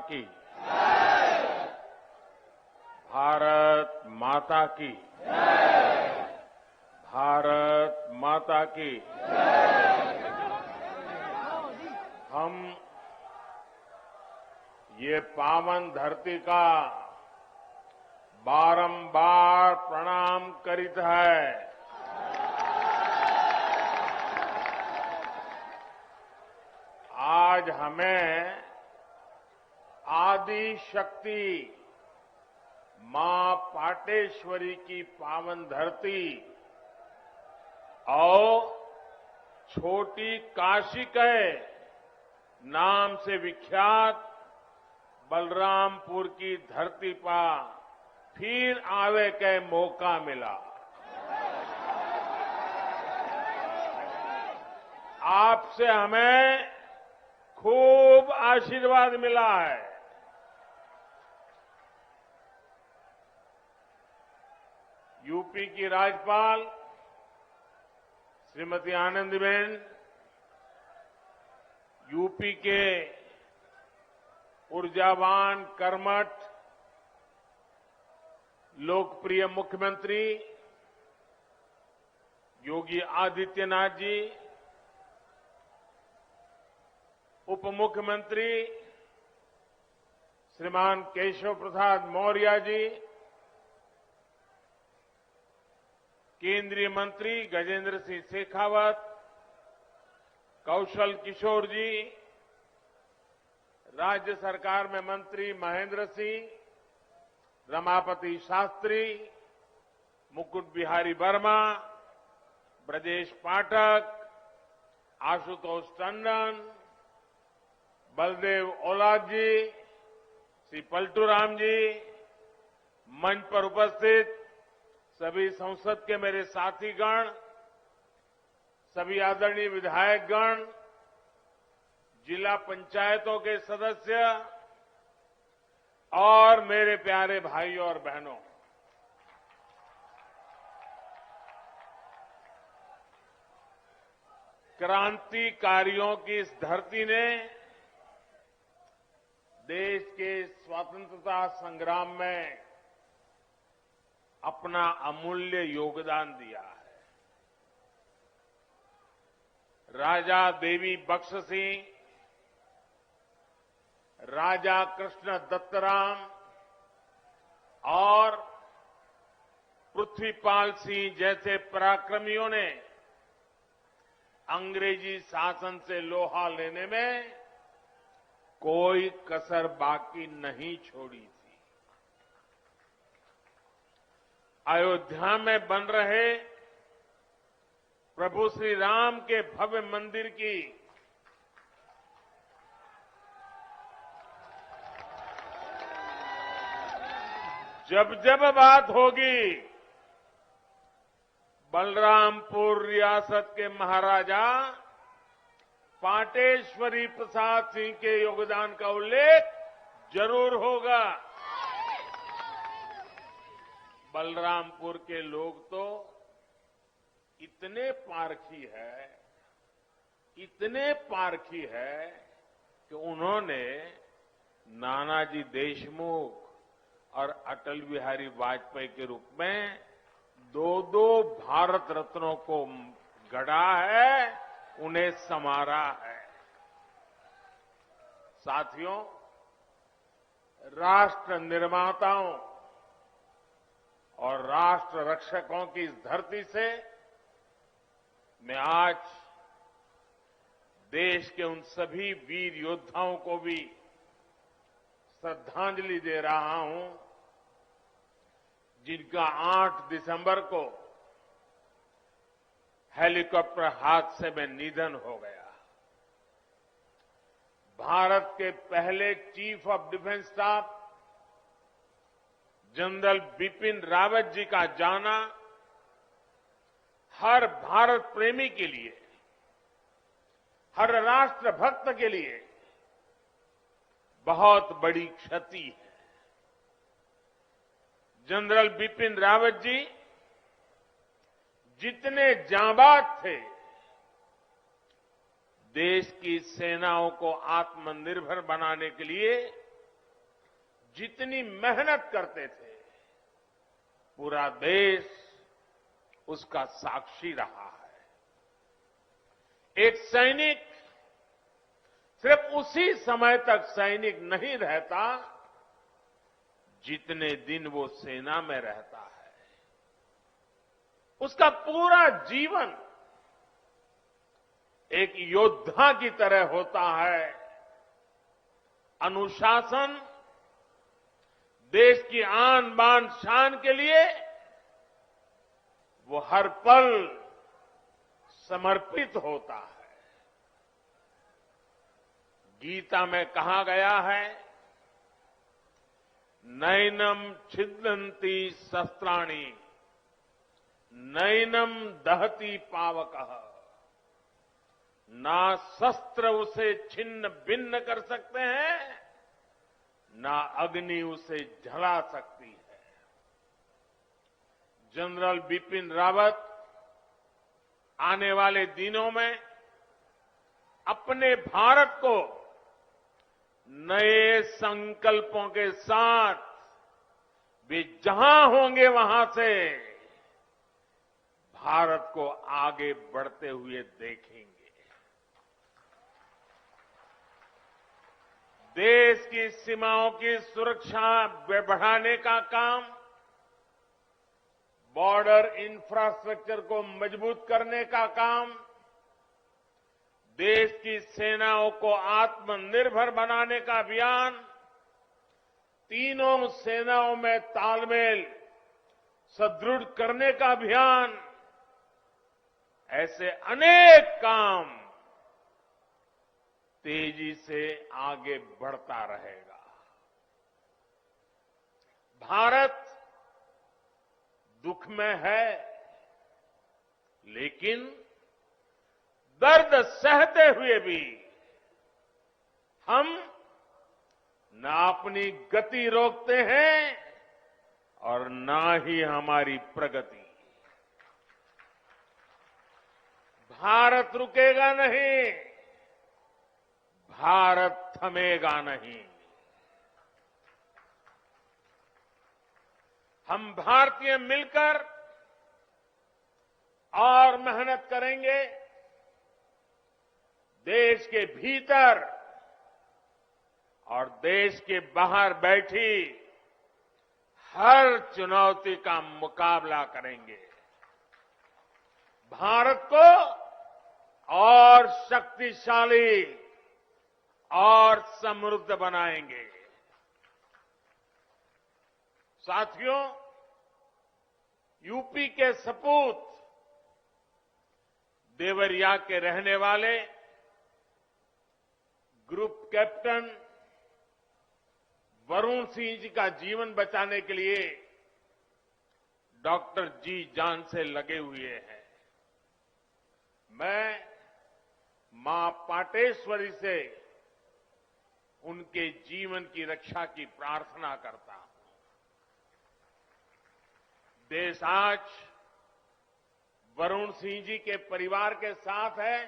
की। भारत माता की। भारत माता की। हम ये पावन धरती का बारंबार प्रणाम करित है। आज हमें आदि शक्ति मां पाटेश्वरी की पावन धरती और छोटी काशी के नाम से विख्यात बलरामपुर की धरती पर फिर आवे के मौका मिला। आपसे हमें खूब आशीर्वाद मिला है। यूपी की राज्यपाल श्रीमती आनंदीबेन, यूपी के ऊर्जावान, कर्मठ, लोकप्रिय मुख्यमंत्री योगी आदित्यनाथ जी, उप मुख्यमंत्री श्रीमान केशव प्रसाद मौर्य जी, केंद्रीय मंत्री गजेंद्र सिंह शेखावत, कौशल किशोर जी, राज्य सरकार में मंत्री महेंद्र सिंह, रमापति शास्त्री, मुकुट बिहारी वर्मा, ब्रजेश पाठक, आशुतोष टंडन, बलदेव औलाद जी, श्री पलटूराम जी, मंच पर उपस्थित सभी संसद के मेरे साथीगण, सभी आदरणीय विधायकगण, जिला पंचायतों के सदस्य और मेरे प्यारे भाइयों और बहनों, क्रांतिकारियों की इस धरती ने देश के स्वतंत्रता संग्राम में अपना अमूल्य योगदान दिया है। राजा देवी बख्श सिंह, राजा कृष्ण दत्तराम और पृथ्वीपाल सिंह जैसे पराक्रमियों ने अंग्रेजी शासन से लोहा लेने में कोई कसर बाकी नहीं छोड़ी थी। अयोध्या में बन रहे प्रभु श्री राम के भव्य मंदिर की जब जब बात होगी, बलरामपुर रियासत के महाराजा पाटेश्वरी प्रसाद सिंह के योगदान का उल्लेख जरूर होगा। बलरामपुर के लोग तो इतने पारखी है कि उन्होंने नानाजी देशमुख और अटल बिहारी वाजपेयी के रूप में दो भारत रत्नों को गढ़ा है, उन्हें संवारा है। साथियों, राष्ट्र निर्माताओं और राष्ट्र रक्षकों की इस धरती से मैं आज देश के उन सभी वीर योद्धाओं को भी श्रद्धांजलि दे रहा हूं जिनका 8 दिसंबर को हेलीकॉप्टर हादसे में निधन हो गया। भारत के पहले chief of defence staff general Bipin Rawat ji का जाना हर भारत प्रेमी के लिए, हर राष्ट्र भक्त के लिए बहुत बड़ी क्षति है। जनरल बिपिन रावत जी जितने जांबाज थे, देश की सेनाओं को आत्मनिर्भर बनाने के लिए जितनी मेहनत करते थे, पूरा देश उसका साक्षी रहा है। एक सैनिक सिर्फ उसी समय तक सैनिक नहीं रहता जितने दिन वो सेना में रहता है। उसका पूरा जीवन एक योद्धा की तरह होता है। अनुशासन, देश की आन बान शान के लिए वो हर पल समर्पित होता है। गीता में कहा गया है, नैनम छिदन्ति शस्त्राणि, नैनम दहति पावकः, ना शस्त्र उसे छिन्न भिन्न कर सकते हैं, ना अग्नि उसे जला सकती है। जनरल बिपिन रावत आने वाले दिनों में अपने भारत को नए संकल्पों के साथ वे जहां होंगे वहां से भारत को आगे बढ़ते हुए देखेंगे। देश की सीमाओं की सुरक्षा बढ़ाने का काम, बॉर्डर इंफ्रास्ट्रक्चर को मजबूत करने का काम, देश की सेनाओं को आत्मनिर्भर बनाने का अभियान, तीनों सेनाओं में तालमेल सुदृढ़ करने का अभियान, ऐसे अनेक काम तेजी से आगे बढ़ता रहेगा। भारत दुख में है, लेकिन दर्द सहते हुए भी हम न अपनी गति रोकते हैं और न ही हमारी प्रगति। भारत रुकेगा नहीं, भारत थमेगा नहीं। हम भारतीय मिलकर और मेहनत करेंगे। देश के भीतर और देश के बाहर बैठी हर चुनौती का मुकाबला करेंगे। भारत को और शक्तिशाली और समृद्ध बनाएंगे। साथियों, यूपी के सपूत देवरिया के रहने वाले ग्रुप कैप्टन वरुण सिंह जी का जीवन बचाने के लिए डॉक्टर जी जान से लगे हुए हैं। मैं मां पाटेश्वरी से उनके जीवन की रक्षा की प्रार्थना करता हूं। देश आज वरुण सिंह जी के परिवार के साथ है।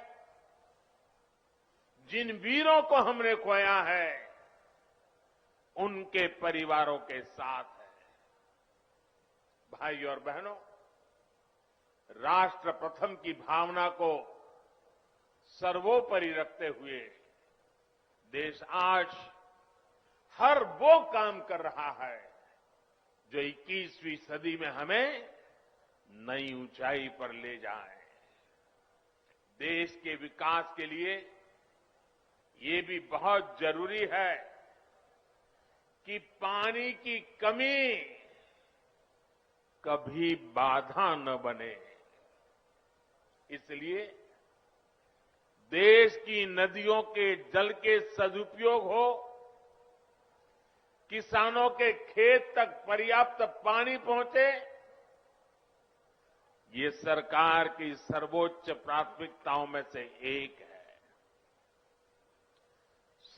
जिन वीरों को हमने खोया है, उनके परिवारों के साथ है। भाई और बहनों, राष्ट्र प्रथम की भावना को सर्वोपरि रखते हुए देश आज हर वो काम कर रहा है जो 21वीं सदी में हमें नई ऊंचाई पर ले जाए। देश के विकास के लिए ये भी बहुत जरूरी है कि पानी की कमी कभी बाधा न बने। इसलिए देश की नदियों के जल के सदुपयोग हो, किसानों के खेत तक पर्याप्त पानी पहुंचे, ये सरकार की सर्वोच्च प्राथमिकताओं में से एक है।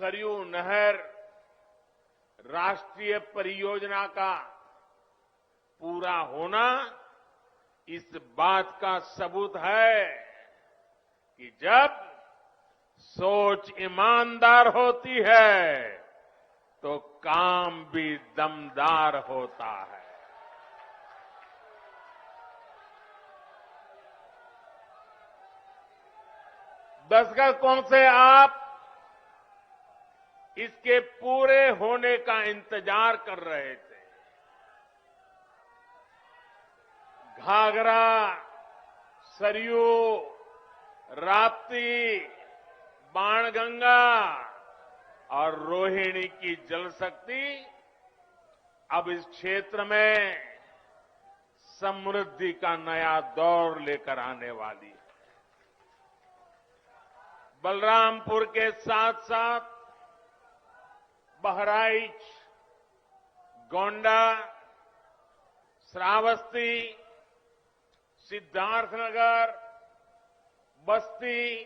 सरयू नहर राष्ट्रीय परियोजना का पूरा होना इस बात का सबूत है कि जब सोच ईमानदार होती है तो काम भी दमदार होता है। दशकों से आप इसके पूरे होने का इंतजार कर रहे थे। घाघरा, सरयू, राप्ती, बाणगंगा और रोहिणी की जल शक्ति अब इस क्षेत्र में समृद्धि का नया दौर लेकर आने वाली है। बलरामपुर के साथ साथ बहराइच, गोंडा, श्रावस्ती, सिद्धार्थनगर, बस्ती,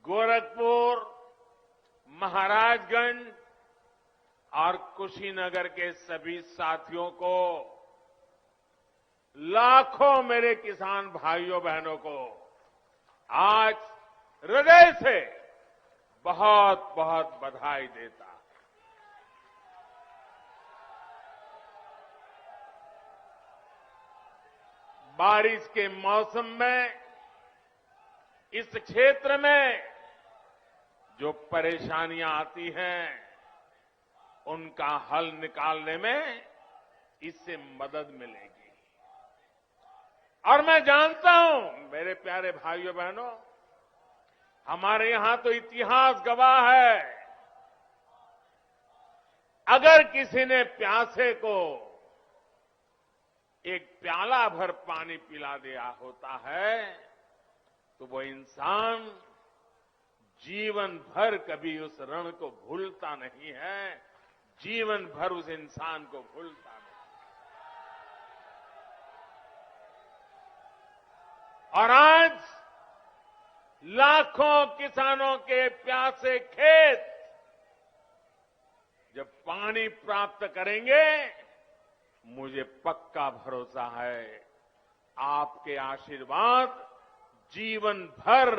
गोरखपुर, महाराजगंज और कुशीनगर के सभी साथियों को, लाखों मेरे किसान भाइयों बहनों को आज हृदय से बहुत बहुत बधाई देता। बारिश के मौसम में इस क्षेत्र में जो परेशानियां आती हैं, उनका हल निकालने में इससे मदद मिलेगी। और मैं जानता हूं मेरे प्यारे भाइयों बहनों, हमारे यहां तो इतिहास गवाह है, अगर किसी ने प्यासे को एक प्याला भर पानी पिला दिया होता है तो वो इंसान जीवन भर कभी उस ऋण को भूलता नहीं है, जीवन भर उस इंसान को भूलता नहीं। और आज लाखों किसानों के प्यासे खेत जब पानी प्राप्त करेंगे, मुझे पक्का भरोसा है आपके आशीर्वाद जीवन भर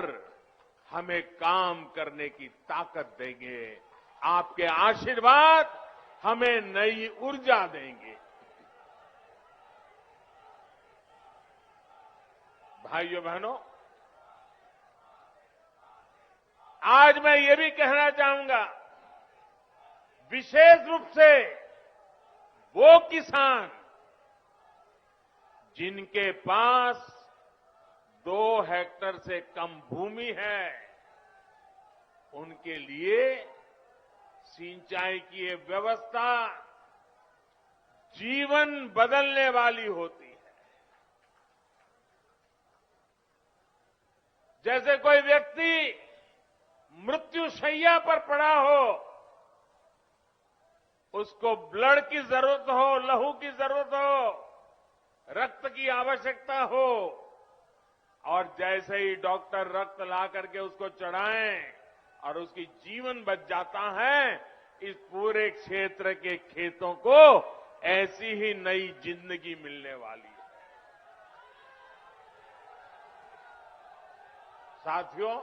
हमें काम करने की ताकत देंगे। आपके आशीर्वाद हमें नई ऊर्जा देंगे। भाइयों बहनों, आज मैं ये भी कहना चाहूंगा, विशेष रूप से वो किसान जिनके पास 2 हेक्टेयर से कम भूमि है, उनके लिए सिंचाई की ये व्यवस्था जीवन बदलने वाली होती है। जैसे कोई व्यक्ति मृत्युशैया पर पड़ा हो, उसको ब्लड की जरूरत हो, लहू की जरूरत हो, रक्त की आवश्यकता हो, और जैसे ही डॉक्टर रक्त ला करके उसको चढ़ाएं और उसकी जीवन बच जाता है, इस पूरे क्षेत्र के खेतों को ऐसी ही नई जिंदगी मिलने वाली है। साथियों,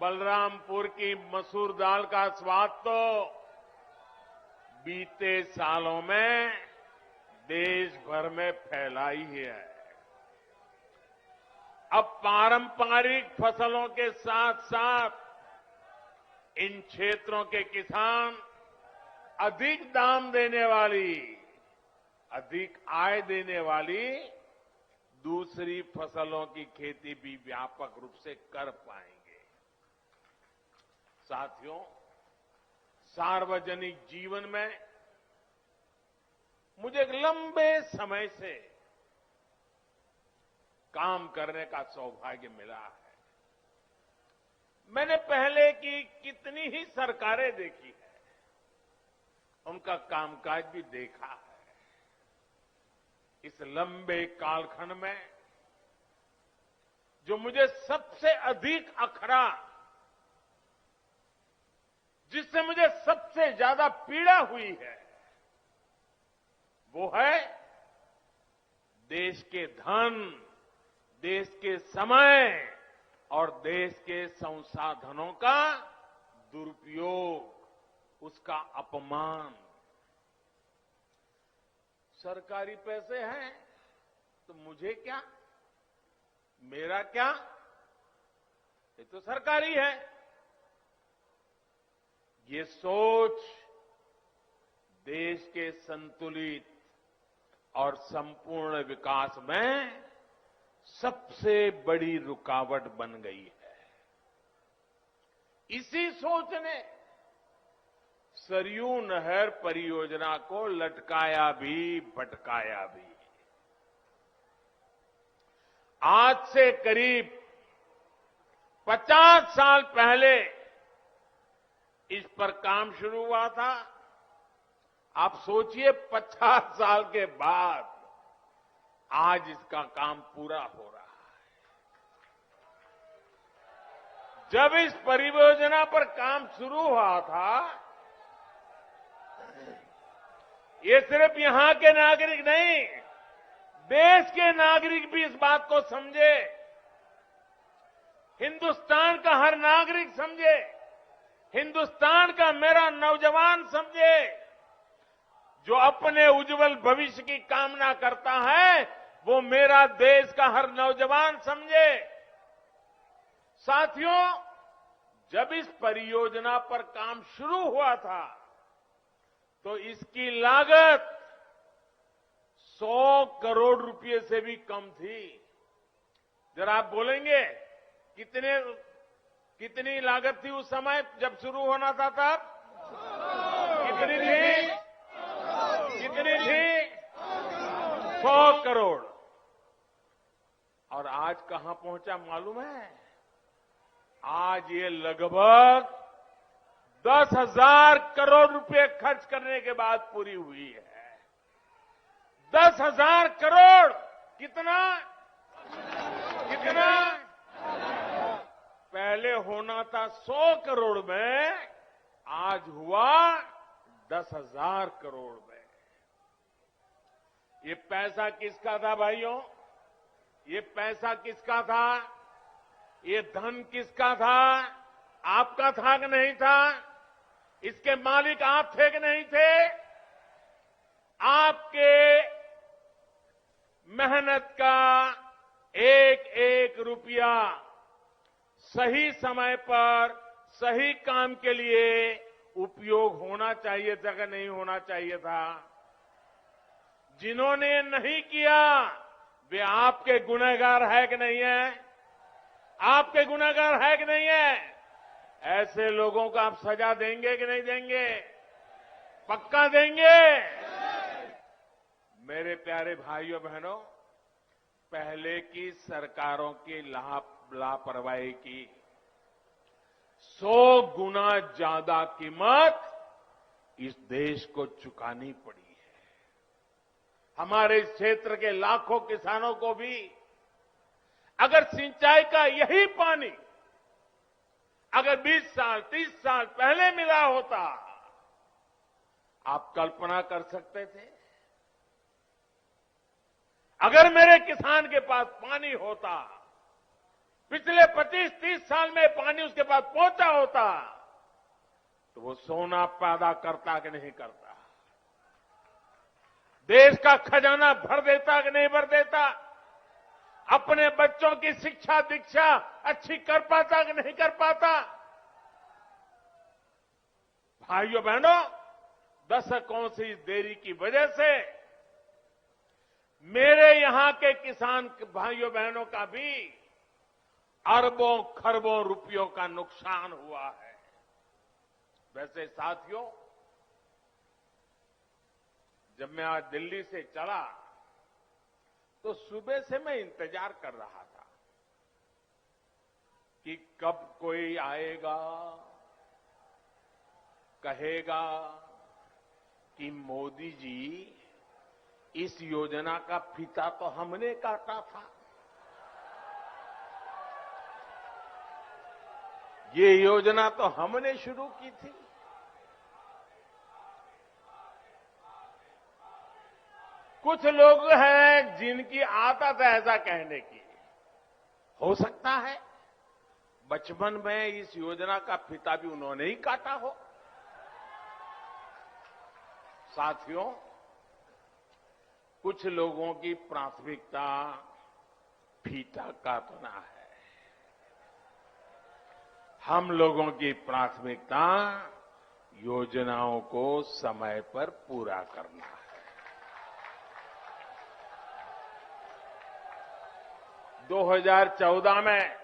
बलरामपुर की मसूर दाल का स्वाद तो बीते सालों में देश भर में फैला ही है। अब पारंपरिक फसलों के साथ साथ इन क्षेत्रों के किसान अधिक दाम देने वाली, अधिक आय देने वाली दूसरी फसलों की खेती भी व्यापक रूप से कर पाएंगे। साथियों, सार्वजनिक जीवन में मुझे एक लंबे समय से काम करने का सौभाग्य मिला है। मैंने पहले की कितनी ही सरकारें देखी है, उनका कामकाज भी देखा है। इस लंबे कालखंड में जो मुझे सबसे अधिक अखरा, जिससे मुझे सबसे ज्यादा पीड़ा हुई है, वो है देश के धन, देश के समय और देश के संसाधनों का दुरुपयोग, उसका अपमान। सरकारी पैसे हैं तो मुझे क्या, मेरा क्या, ये तो सरकारी है। ये सोच देश के संतुलित और संपूर्ण विकास में सबसे बड़ी रुकावट बन गई है। इसी सोच ने सरयू नहर परियोजना को लटकाया भी भटकाया भी। आज से करीब 50 साल पहले इस पर काम शुरू हुआ था। आप सोचिए 50 साल के बाद आज इसका काम पूरा हो रहा है। जब इस परियोजना पर काम शुरू हुआ था, ये सिर्फ यहां के नागरिक नहीं, देश के नागरिक भी इस बात को समझे, हिंदुस्तान का हर नागरिक समझे, हिंदुस्तान का मेरा नौजवान समझे, जो अपने उज्जवल भविष्य की कामना करता है, वो मेरा देश का हर नौजवान समझे। साथियों, जब इस परियोजना पर काम शुरू हुआ था तो इसकी लागत 100 करोड़ रुपए से भी कम थी। जरा आप बोलेंगे कितनी लागत थी उस समय जब शुरू होना था तब? कितनी थी? कितनी थी? 100 करोड़। और आज कहां पहुंचा मालूम है? आज ये लगभग 10,000 करोड़ रुपए खर्च करने के बाद पूरी हुई है। 10,000 करोड़ कितना? कितना? पहले होना था 100 करोड़ में, आज हुआ 10,000 करोड़ में। ये पैसा किसका था भाइयों? ये पैसा किसका था? ये धन किसका था? आपका था कि नहीं था? इसके मालिक आप थे कि नहीं थे? आपके मेहनत का एक एक रुपया सही समय पर सही काम के लिए उपयोग होना चाहिए था कि नहीं होना चाहिए था? जिन्होंने नहीं किया वे आपके गुनहगार है कि नहीं है? आपके गुनहगार है कि नहीं है? ऐसे लोगों को आप सजा देंगे कि नहीं देंगे? पक्का देंगे? मेरे प्यारे भाइयों बहनों, पहले की सरकारों की लापरवाही की 100 गुना ज्यादा कीमत इस देश को चुकानी पड़ी है। हमारे इस क्षेत्र के लाखों किसानों को भी अगर सिंचाई का यही पानी अगर 20 साल 30 साल पहले मिला होता, आप कल्पना कर सकते थे? अगर मेरे किसान के पास पानी होता, पिछले 25-30 साल में पानी उसके पास पहुंचा होता, तो वो सोना पैदा करता कि नहीं करता? देश का खजाना भर देता कि नहीं भर देता? अपने बच्चों की शिक्षा दीक्षा अच्छी कर पाता कि नहीं कर पाता? भाइयों बहनों, दशकों से इस देरी की वजह से मेरे यहां के किसान भाइयों बहनों का भी अरबों खरबों रुपयों का नुकसान हुआ है। वैसे साथियों, जब मैं आज दिल्ली से चला तो सुबह से मैं इंतजार कर रहा था कि कब कोई आएगा, कहेगा कि मोदी जी इस योजना का फीता तो हमने काटा था, ये योजना तो हमने शुरू की थी। कुछ लोग हैं जिनकी आदत है ऐसा कहने की। हो सकता है बचपन में इस योजना का फीता भी उन्होंने ही काटा हो। साथियों, कुछ लोगों की प्राथमिकता फीता काटना है। हम लोगों की प्राथमिकता योजनाओं को समय पर पूरा करना है। 2014 में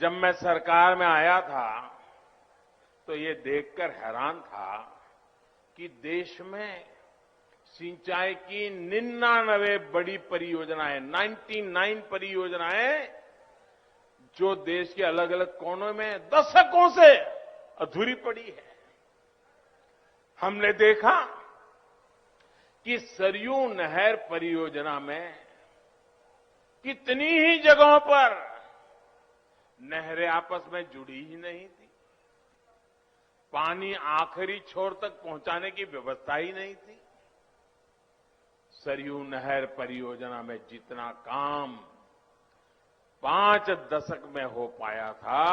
जब मैं सरकार में आया था तो ये देखकर हैरान था कि देश में सिंचाई की 99 बड़ी परियोजनाएं, 99 परियोजनाएं जो देश के अलग अलग कोनों में दशकों से अधूरी पड़ी है। हमने देखा कि सरयू नहर परियोजना में कितनी ही जगहों पर नहरें आपस में जुड़ी ही नहीं थी, पानी आखिरी छोर तक पहुंचाने की व्यवस्था ही नहीं थी। सरयू नहर परियोजना में जितना काम 5 दशक में हो पाया था,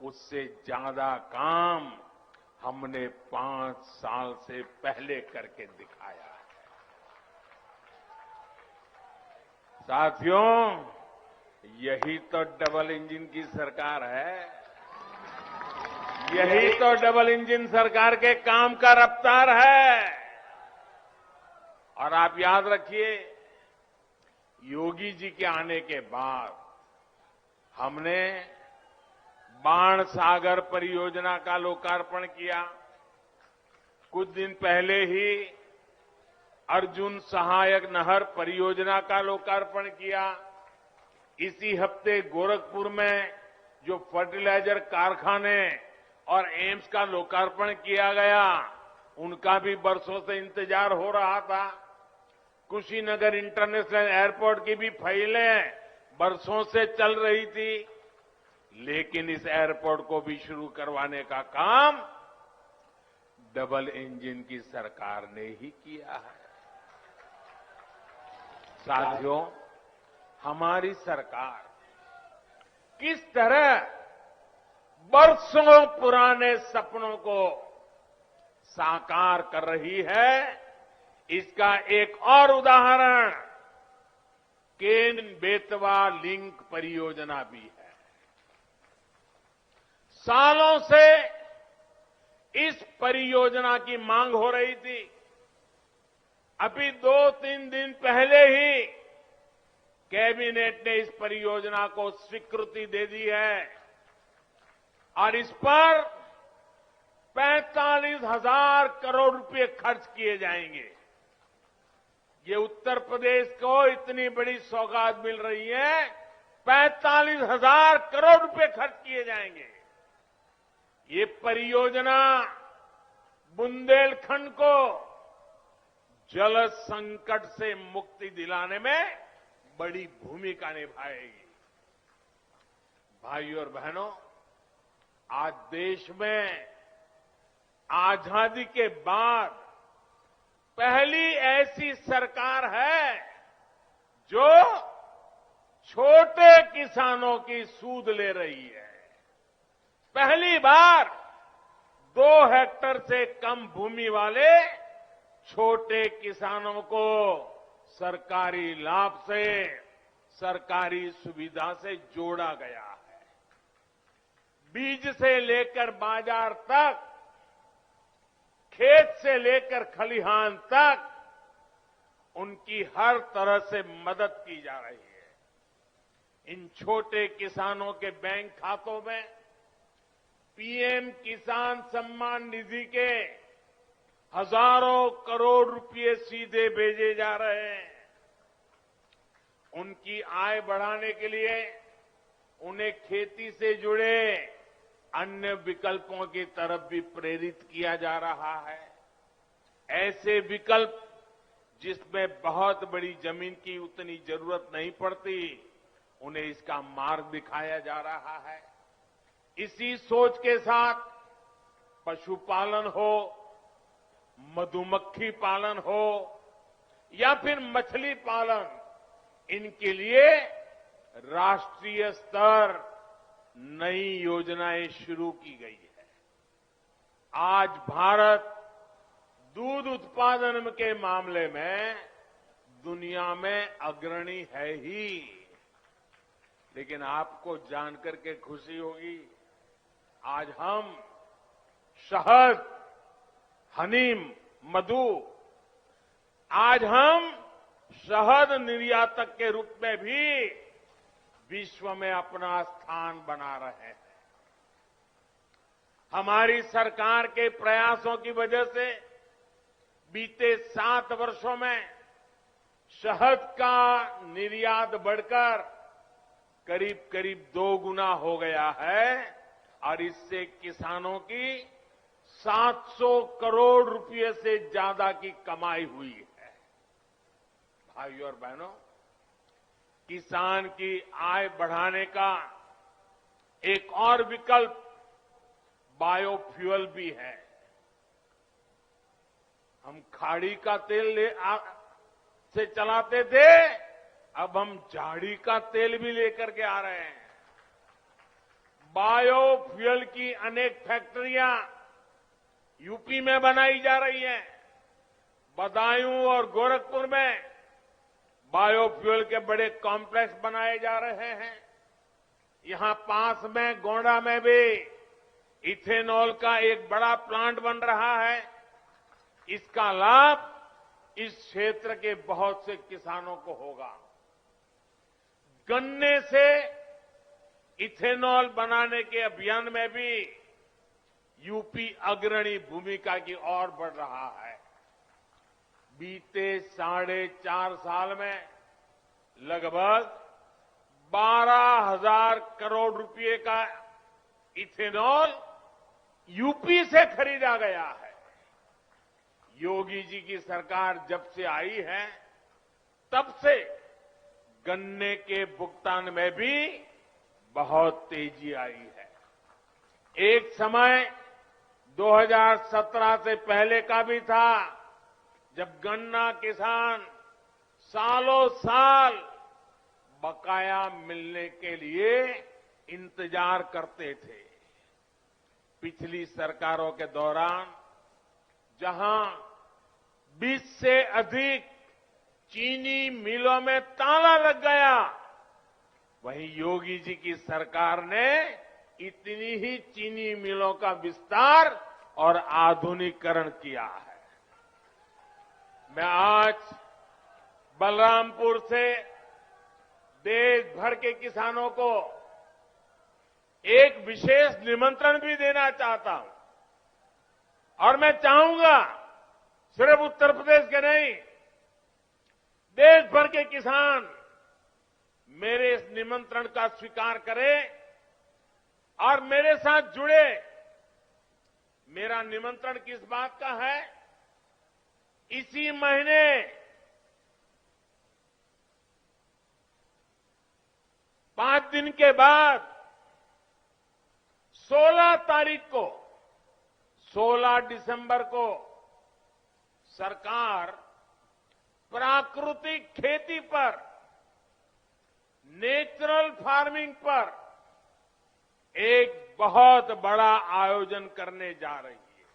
उससे ज्यादा काम हमने 5 साल से पहले करके दिखाया है। साथियों, यही तो डबल इंजन की सरकार है। यही तो डबल इंजन सरकार के काम का रफ्तार है। और आप याद रखिए, योगी जी के आने के बाद हमने बाण सागर परियोजना का लोकार्पण किया। कुछ दिन पहले ही अर्जुन सहायक नहर परियोजना का लोकार्पण किया। इसी हफ्ते गोरखपुर में जो फर्टिलाइजर कारखाने और एम्स का लोकार्पण किया गया, उनका भी बरसों से इंतजार हो रहा था। कुशीनगर इंटरनेशनल एयरपोर्ट की भी फाइलें बरसों से चल रही थी, लेकिन इस एयरपोर्ट को भी शुरू करवाने का काम डबल इंजन की सरकार ने ही किया है। साथियों, हमारी सरकार किस तरह बरसों पुराने सपनों को साकार कर रही है, इसका एक और उदाहरण केन बेतवा लिंक परियोजना भी है। सालों से इस परियोजना की मांग हो रही थी। अभी 2-3 दिन पहले ही कैबिनेट ने इस परियोजना को स्वीकृति दे दी है और इस पर 45,000 करोड़ रुपए खर्च किए जाएंगे। ये उत्तर प्रदेश को इतनी बड़ी सौगात मिल रही है, 45,000 करोड़ रुपए खर्च किए जाएंगे। ये परियोजना बुंदेलखंड को जल संकट से मुक्ति दिलाने में बड़ी भूमिका निभाएगी। भाइयों और बहनों, आज देश में आजादी के बाद पहली ऐसी सरकार है जो छोटे किसानों की सूद ले रही है। पहली बार 2 हेक्टेयर से कम भूमि वाले छोटे किसानों को सरकारी लाभ से, सरकारी सुविधा से जोड़ा गया है। बीज से लेकर बाजार तक, खेत से लेकर खलिहान तक उनकी हर तरह से मदद की जा रही है। इन छोटे किसानों के बैंक खातों में पीएम किसान सम्मान निधि के हजारों करोड़ रुपए सीधे भेजे जा रहे हैं। उनकी आय बढ़ाने के लिए उन्हें खेती से जुड़े अन्य विकल्पों की तरफ भी प्रेरित किया जा रहा है। ऐसे विकल्प जिसमें बहुत बड़ी जमीन की उतनी जरूरत नहीं पड़ती, उन्हें इसका मार्ग दिखाया जा रहा है। इसी सोच के साथ पशुपालन हो, मधुमक्खी पालन हो या फिर मछली पालन, इनके लिए राष्ट्रीय स्तर नई योजनाएं शुरू की गई है। आज भारत दूध उत्पादन के मामले में दुनिया में अग्रणी है ही। लेकिन आपको जानकर के खुशी होगी, आज हम शहद, हनी, मधु, आज हम शहद निर्यातक के रूप में भी विश्व में अपना स्थान बना रहे हैं। हमारी सरकार के प्रयासों की वजह से बीते 7 वर्षों में शहद का निर्यात बढ़कर करीब करीब 2 गुना हो गया है और इससे किसानों की 700 करोड़ रुपए से ज्यादा की कमाई हुई है। भाइयों और बहनों, किसान की आय बढ़ाने का एक और विकल्प बायोफ्यूल भी है। हम खाड़ी का तेल से चलाते थे, अब हम झाड़ी का तेल भी लेकर के आ रहे हैं। बायोफ्यूल की अनेक फैक्ट्रियां यूपी में बनाई जा रही हैं। बदायूं और गोरखपुर में बायोफ्यूल के बड़े कॉम्प्लेक्स बनाए जा रहे हैं। यहां पास में गोंडा में भी इथेनॉल का एक बड़ा प्लांट बन रहा है। इसका लाभ इस क्षेत्र के बहुत से किसानों को होगा। गन्ने से इथेनॉल बनाने के अभियान में भी यूपी अग्रणी भूमिका की ओर बढ़ रहा है। बीते 4.5 साल में लगभग 12,000 करोड़ रुपए का इथेनॉल यूपी से खरीदा गया है। योगी जी की सरकार जब से आई है, तब से गन्ने के भुगतान में भी बहुत तेजी आई है। एक समय 2017 से पहले का भी था, जब गन्ना किसान सालों साल बकाया मिलने के लिए इंतजार करते थे। पिछली सरकारों के दौरान जहां 20 से अधिक चीनी मिलों में ताला लग गया, वहीं योगी जी की सरकार ने इतनी ही चीनी मिलों का विस्तार और आधुनिकीकरण किया है। मैं आज बलरामपुर से देश भर के किसानों को एक विशेष निमंत्रण भी देना चाहता हूं और मैं चाहूंगा सिर्फ उत्तर प्रदेश के नहीं, देश भर के किसान मेरे इस निमंत्रण का स्वीकार करें और मेरे साथ जुड़े। मेरा निमंत्रण किस बात का है? इसी महीने 5 दिन के बाद 16 तारीख को, 16 दिसंबर को सरकार प्राकृतिक खेती पर, नेचुरल फार्मिंग पर एक बहुत बड़ा आयोजन करने जा रही है।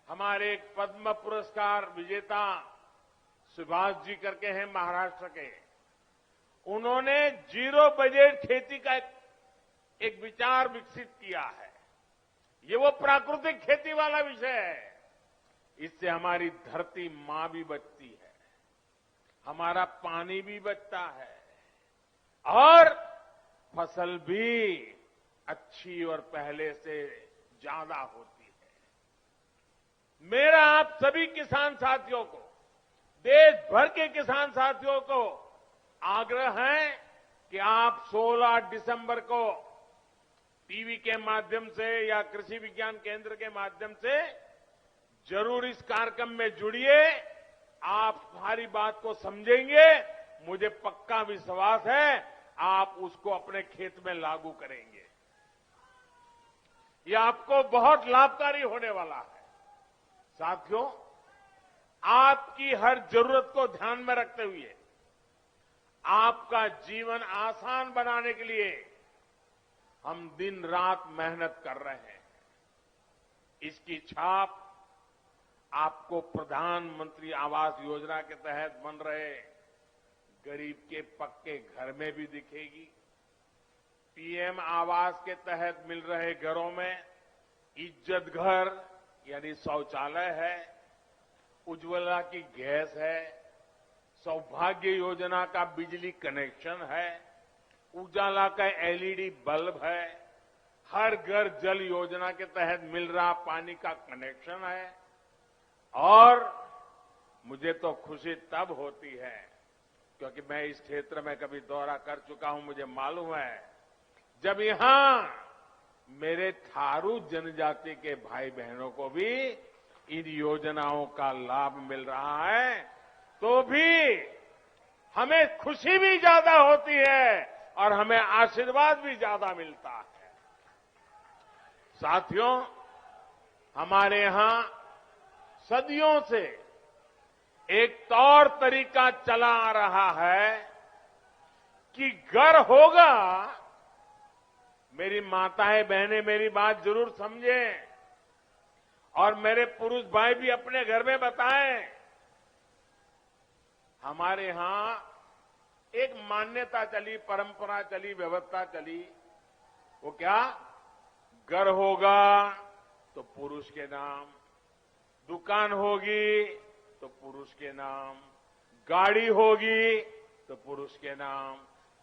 हमारे एक पद्म पुरस्कार विजेता सुभाष जी करके हैं महाराष्ट्र के, उन्होंने जीरो बजट खेती का एक विचार विकसित किया है। ये वो प्राकृतिक खेती वाला विषय है। इससे हमारी धरती मां भी बचती है, हमारा पानी भी बचता है और फसल भी अच्छी और पहले से ज्यादा होती है। मेरा आप सभी किसान साथियों को, देश भर के किसान साथियों को आग्रह है कि आप 16 दिसंबर को टीवी के माध्यम से या कृषि विज्ञान केंद्र के माध्यम से जरूर इस कार्यक्रम में जुड़िए। आप हमारी बात को समझेंगे, मुझे पक्का विश्वास है आप उसको अपने खेत में लागू करेंगे। ये आपको बहुत लाभकारी होने वाला है। साथियों, आपकी हर जरूरत को ध्यान में रखते हुए आपका जीवन आसान बनाने के लिए हम दिन रात मेहनत कर रहे हैं। इसकी छाप आपको प्रधानमंत्री आवास योजना के तहत बन रहे गरीब के पक्के घर में भी दिखेगी। पीएम आवास के तहत मिल रहे घरों में इज्जत घर यानी शौचालय है, उज्ज्वला की गैस है, सौभाग्य योजना का बिजली कनेक्शन है, उजाला का एलईडी बल्ब है, हर घर जल योजना के तहत मिल रहा पानी का कनेक्शन है। और मुझे तो खुशी तब होती है क्योंकि मैं इस क्षेत्र में कभी दौरा कर चुका हूं, मुझे मालूम है जब यहां मेरे थारू जनजाति के भाई बहनों को भी इन योजनाओं का लाभ मिल रहा है तो भी हमें खुशी भी ज्यादा होती है और हमें आशीर्वाद भी ज्यादा मिलता है। साथियों, हमारे यहां सदियों से एक तौर तरीका चला आ रहा है कि घर होगा। मेरी माताएं बहनें मेरी बात जरूर समझें और मेरे पुरुष भाई भी अपने घर में बताएं। हमारे यहां एक मान्यता चली, परंपरा चली, व्यवस्था चली। वो क्या? घर होगा तो पुरुष के नाम, दुकान होगी तो पुरुष के नाम, गाड़ी होगी तो पुरुष के नाम,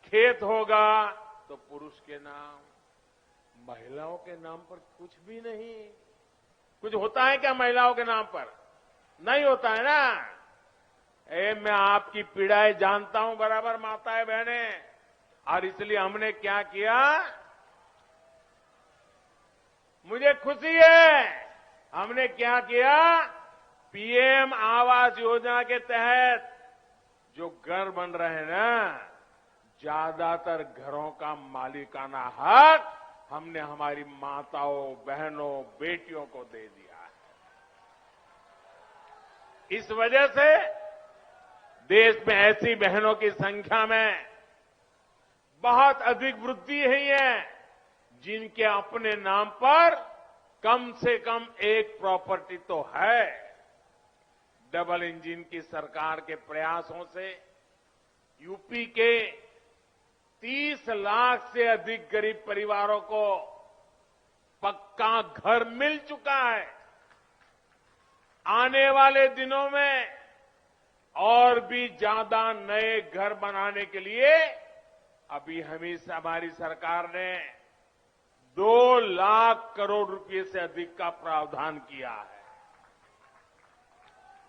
खेत होगा तो पुरुष के नाम। महिलाओं के नाम पर कुछ भी नहीं। कुछ होता है क्या महिलाओं के नाम पर? नहीं होता है ना। मैं आपकी पीड़ाएं जानता हूं बराबर माताएं बहनें, और इसलिए हमने क्या किया, मुझे खुशी है, हमने क्या किया, पीएम आवास योजना के तहत जो घर बन रहे हैं ना, ज्यादातर घरों का मालिकाना हक हमने हमारी माताओं, बहनों, बेटियों को दे दिया है। इस वजह से देश में ऐसी बहनों की संख्या में बहुत अधिक वृद्धि हुई है जिनके अपने नाम पर कम से कम एक प्रॉपर्टी तो है। डबल इंजन की सरकार के प्रयासों से यूपी के 30 लाख से अधिक गरीब परिवारों को पक्का घर मिल चुका है। आने वाले दिनों में और भी ज्यादा नए घर बनाने के लिए अभी हमारी सरकार ने 2 लाख करोड़ रुपए से अधिक का प्रावधान किया है।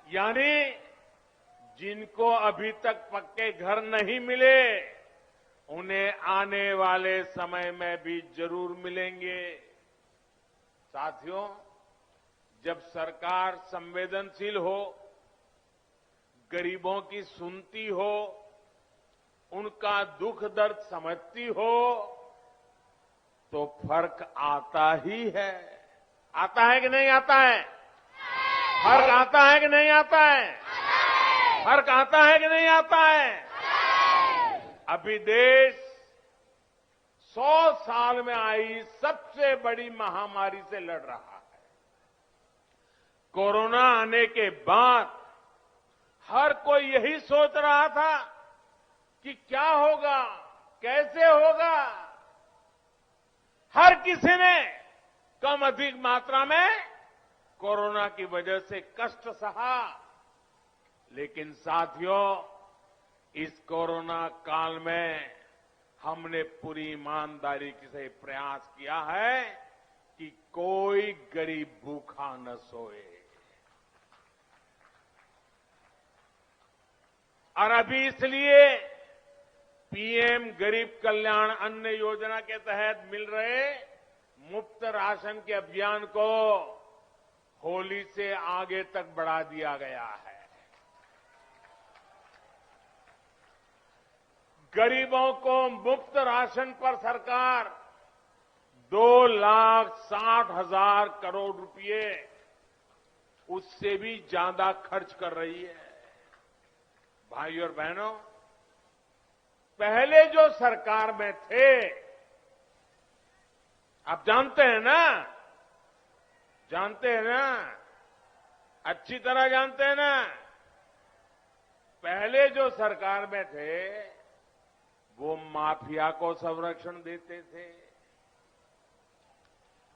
यानी जिनको अभी तक पक्के घर नहीं मिले उन्हें आने वाले समय में भी जरूर मिलेंगे। साथियों, जब सरकार संवेदनशील हो, गरीबों की सुनती हो, उनका दुख दर्द समझती हो तो फर्क आता ही है। आता है कि नहीं आता है? फर्क आता है कि नहीं आता है? फर्क आता है कि नहीं आता है? अभी देश 100 साल में आई सबसे बड़ी महामारी से लड़ रहा है। कोरोना आने के बाद हर कोई यही सोच रहा था कि क्या होगा, कैसे होगा। हर किसी ने कम अधिक मात्रा में कोरोना की वजह से कष्ट सहा, लेकिन साथियों, इस कोरोना काल में हमने पूरी ईमानदारी से प्रयास किया है कि कोई गरीब भूखा न सोए। और अभी इसलिए पीएम गरीब कल्याण अन्न योजना के तहत मिल रहे मुफ्त राशन के अभियान को होली से आगे तक बढ़ा दिया गया है। गरीबों को मुफ्त राशन पर सरकार 2,60,000 करोड़ रुपए, उससे भी ज्यादा खर्च कर रही है। भाइयों और बहनों, पहले जो सरकार में थे, आप जानते हैं ना, जानते हैं ना, अच्छी तरह जानते हैं ना। पहले जो सरकार में थे वो माफिया को संरक्षण देते थे।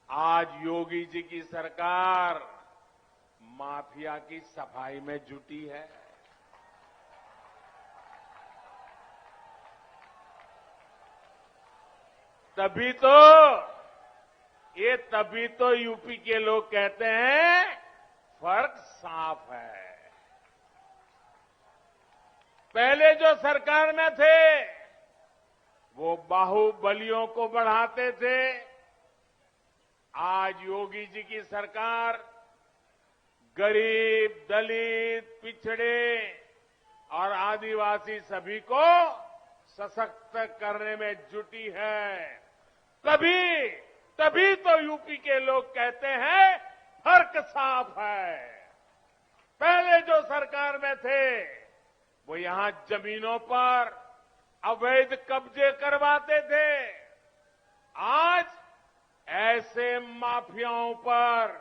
आज योगी जी की सरकार माफिया की सफाई में जुटी है। तभी तो यूपी के लोग कहते हैं फर्क साफ है। पहले जो सरकार में थे वो बाहुबलियों को बढ़ाते थे। आज योगी जी की सरकार गरीब, दलित, पिछड़े और आदिवासी सभी को सशक्त करने में जुटी है। तभी तो यूपी के लोग कहते हैं फर्क साफ है। पहले जो सरकार में थे वो यहां जमीनों पर अवैध कब्जे करवाते थे। आज ऐसे माफियाओं पर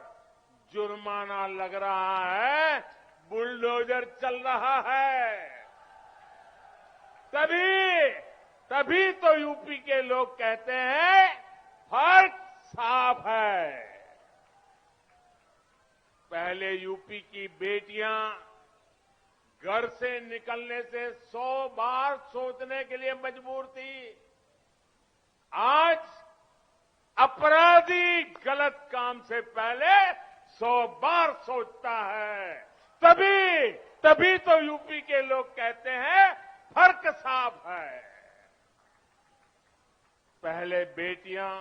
जुर्माना लग रहा है, बुलडोजर चल रहा है। तभी तो यूपी के लोग कहते हैं फर्क साफ है। पहले यूपी की बेटियां घर से निकलने से 100 बार सोचने के लिए मजबूर थी। आज अपराधी गलत काम से पहले 100 बार सोचता है। तभी तो यूपी के लोग कहते हैं फर्क साफ है। पहले बेटियां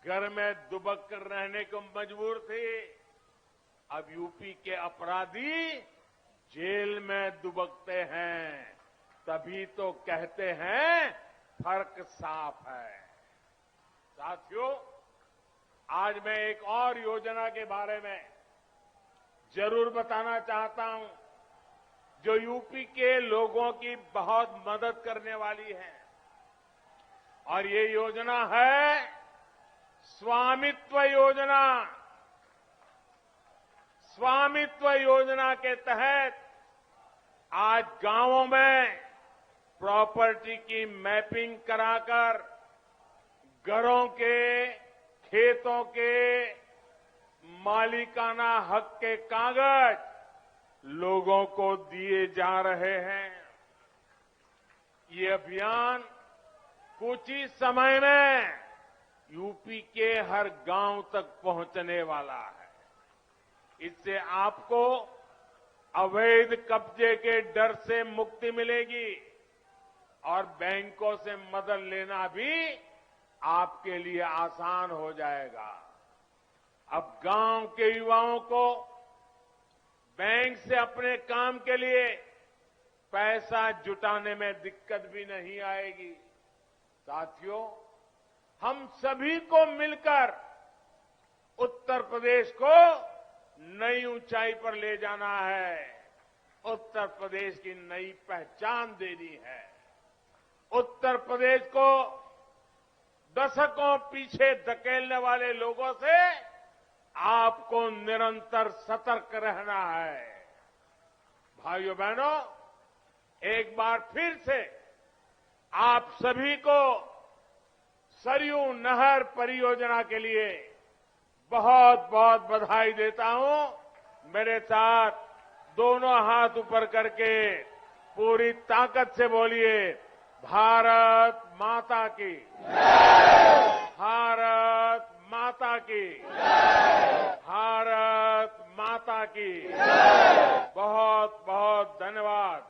घर में दुबक कर रहने को मजबूर थी। अब यूपी के अपराधी जेल में दुबकते हैं। तभी तो कहते हैं फर्क साफ है। साथियों, आज मैं एक और योजना के बारे में जरूर बताना चाहता हूं जो यूपी के लोगों की बहुत मदद करने वाली है। और ये योजना है स्वामित्व योजना। स्वामित्व योजना के तहत आज गांवों में प्रॉपर्टी की मैपिंग कराकर घरों के, खेतों के मालिकाना हक के कागज लोगों को दिए जा रहे हैं। ये अभियान कुछ ही समय में यूपी के हर गांव तक पहुंचने वाला है। इससे आपको अवैध कब्जे के डर से मुक्ति मिलेगी और बैंकों से मदद लेना भी आपके लिए आसान हो जाएगा। अब गांव के युवाओं को बैंक से अपने काम के लिए पैसा जुटाने में दिक्कत भी नहीं आएगी। साथियों, हम सभी को मिलकर उत्तर प्रदेश को नई ऊंचाई पर ले जाना है। उत्तर प्रदेश की नई पहचान देनी है। उत्तर प्रदेश को दशकों पीछे धकेलने वाले लोगों से आपको निरंतर सतर्क रहना है। भाइयों बहनों, एक बार फिर से आप सभी को सरयू नहर परियोजना के लिए बहुत बहुत बधाई देता हूं। मेरे साथ दोनों हाथ ऊपर करके पूरी ताकत से बोलिए, भारत माता की जय। भारत माता की जय। भारत माता की जय। बहुत बहुत धन्यवाद।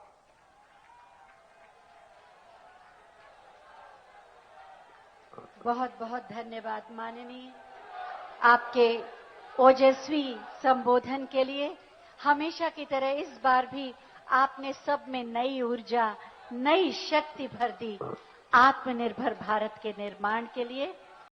बहुत बहुत धन्यवाद माननीय, आपके ओजस्वी संबोधन के लिए। हमेशा की तरह इस बार भी आपने सब में नई ऊर्जा, नई शक्ति भर दी आत्मनिर्भर भारत के निर्माण के लिए।